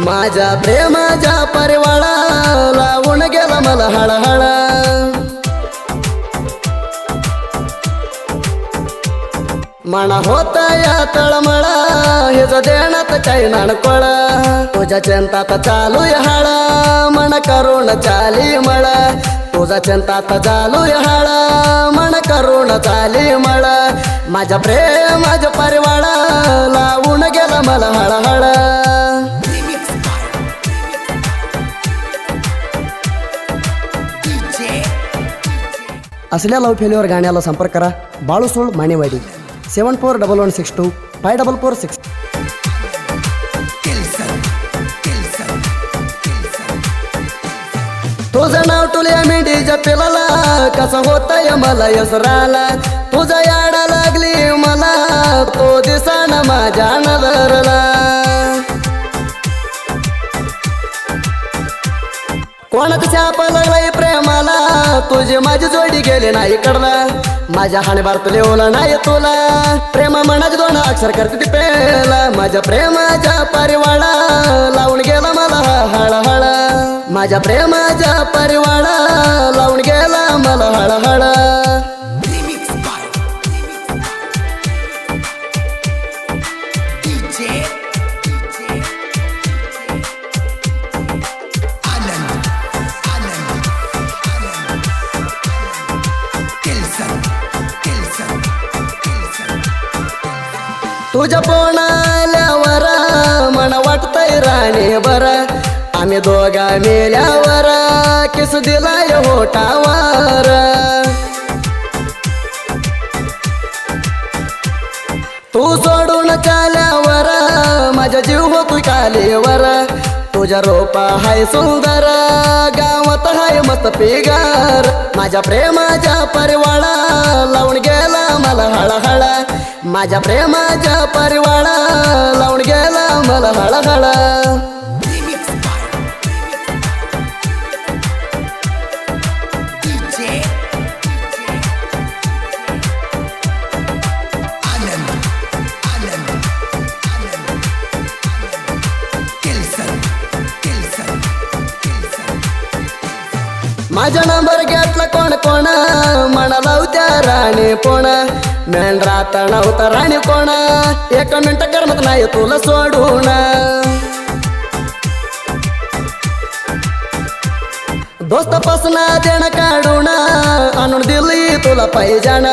माझ्या प्रेमाच्या परिवाळा लावून गेला मला हळहळ मना होता या तळमळा हे देण्यात काही नाणकोळ तुझ्या चिंतात चालू हाळ मन करून चाली मळ तुझ्या चिंतात चालू हाळ मन करून चाली मळ माझ्या प्रेमाच्या परिवाळा लावून गेला मला हळहळ असल्या लव फेल्युअर गाण्याला संपर्क करा बाळूसोळ मानेवाडी 741162 5446 तुझं नाव टुल्या मेंढीच्या पिलाला कसं होतंय मला यसराला तुझा याडा लागली मला तो दिसाना माझ्या नजरला कोणाचा छाप लागलाय प्रेमाला तुझी माझी जोडी गेली नाही कडला माझ्या हाणबार तुला नाही तुला प्रेमा मनात दोन अक्षर करते पेला माझ्या प्रेमाच्या परिवाळा लावून गेला मला हळहळ माझ्या प्रेमाच्या परिवाळा लावून गेला मला हळहळ तुझ्या पोणाल्यावर मन वाटतंय राणी बर आम्ही दोघा मेल्यावर किस दिलाय होटावर तू सोडून चाल्यावर माझा जीव होतो कालीवर तुझ्या रोपा हाय सुंदर गावात हाय मस्त पिगार माझ्या प्रेमाच्या परिवाळा लावून गेला मला हळहळ माझ्या प्रेमाच्या परिवाळा लावून गेला मला हळहळ माझा नंबर घेतला कोण कोण म्हणा लावत्या राणी कोण मेन रात नव्हता राणी कोण एक मिनिट करमत नाही तुला सोडून दोस्त पासून देणं काढून आणून दिली तुला पाहिजान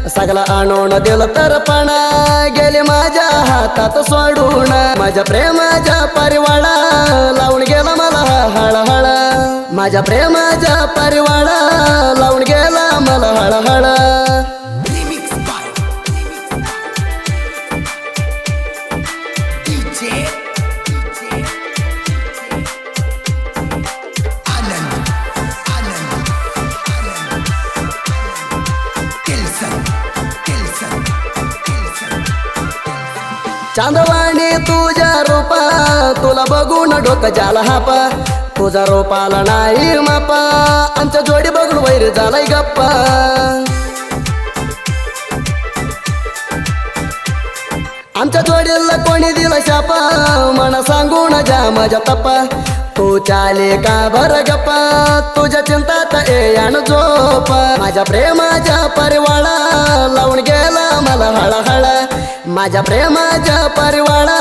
सगळा आणून दिलं तर पण गेले माझ्या हातात सोडून माझ्या प्रेमाच्या परिवाळा लावून गेला मला हळहळ माझ्या प्रेमाच्या परिवाळा लावून गेला मला हळहळ चांदवाणी तुझ्या रूपा तुला बघून डोकं झाला हापा तुझा रोपाला नाही मापा आमच्या जोडी बघून वैर झालाय गप्पा आमच्या जोडीला कोणी दिला शापा मना सांगून जा माझ्या तपा तू चाले का भर गप्पा तुझ्या चिंतात यान झोप माझ्या प्रेमाच्या परिवाळा लावून गेला मला हळहळ माझ्या प्रेमाच्या परिवाळा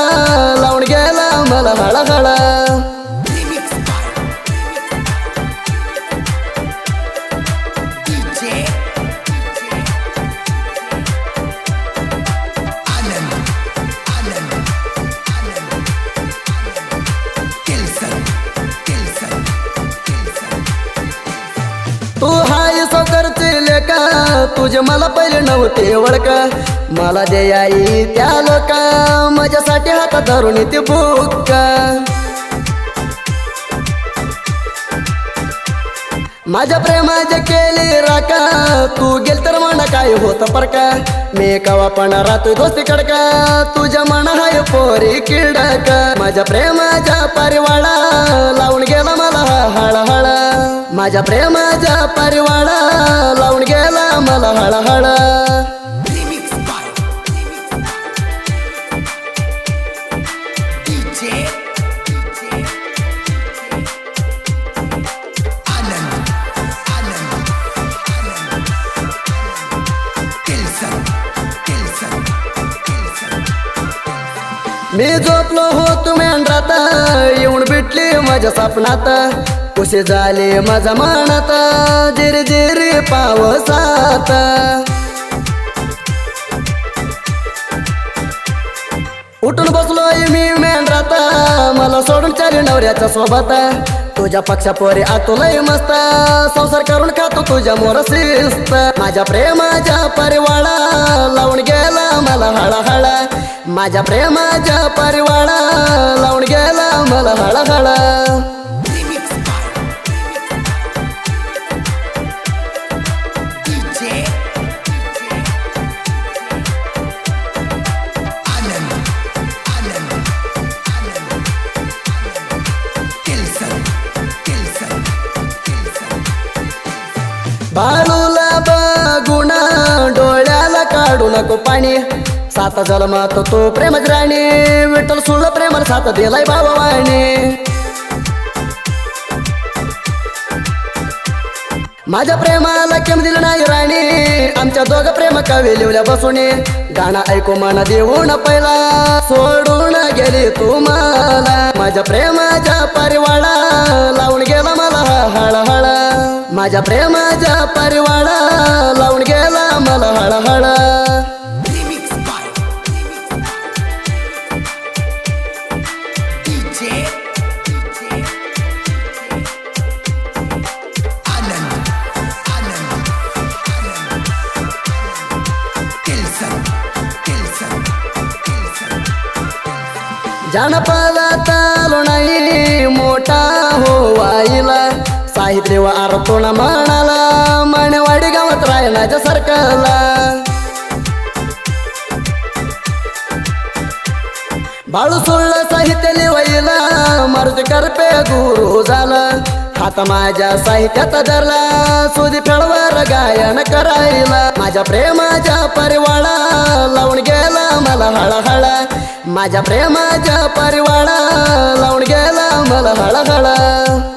लावून गेला मला हळहळ तू हाय सौकरची लेका तुझे मला पहिले नव्हते ओळखा मला जे आई त्या लोका माझ्यासाठी हात धरून ती बुक्का माझ्या प्रेमाच्या केली राका तू गेल तर म्हणा काय होत परका मी कवा पण राहतो दोस्ती कडका तुझ्या मना हाय पोरी किडका माझ्या प्रेमाच्या परिवाळा लावून गेला मला हळहळ माझ्या प्रेमाच्या परिवाळा लावून गेला मला हळहळ मी झोपलो होतो मेंढरात येऊन भेटली माझ्या स्वप्नात कुसे झाले माझ्या मनात जिरी जिरी पावसात उठून बसलोय मी मेंढरात मला सोडून चाली नवऱ्याच्या सोबत तुझ्या पक्षापोरी आतुलय मस्त संसार करून खातो तुझ्या मोर शिस्त माझ्या प्रेमाच्या परिवाळा लावून गेला मला हळहळ माझ्या प्रेमाच्या परिवाळा लावून गेला मला हळहळ बाळूला बघून डोळ्याला काढू नको पाणी सात जन्मात तो प्रेमच राणी विठ्ठल सुळ प्रेमाला साथ दिलाय भावाने माझ्या प्रेमाला केम दिलं नाही राणी आमच्या दोघं प्रेम कवी लिवल्या बसून गाणं ऐकू मन देऊन पहिला सोडून गेली तू मला माझ्या प्रेमाच्या परिवाळा लावून गेला मला हळहळ माझ्या प्रेमाच्या परिवाळा लावून गेला मला हळहळ जानपदात आलो नाही मोठा होवाईला साहित्य व आरतोण म्हणाला मणवाडी गावात रायनाच्या सरकारला बाळू सुळ साहित्य लिवाईला मारुती करपे गुरु झाला हात माझ्या साहित्यात धरला सुधी फेळवर गायन करायला माझ्या प्रेमाच्या परिवाळा लावून गेला मला हळहळ माझ्या प्रेमाच्या परिवाळा लावून गेला मला हळहळ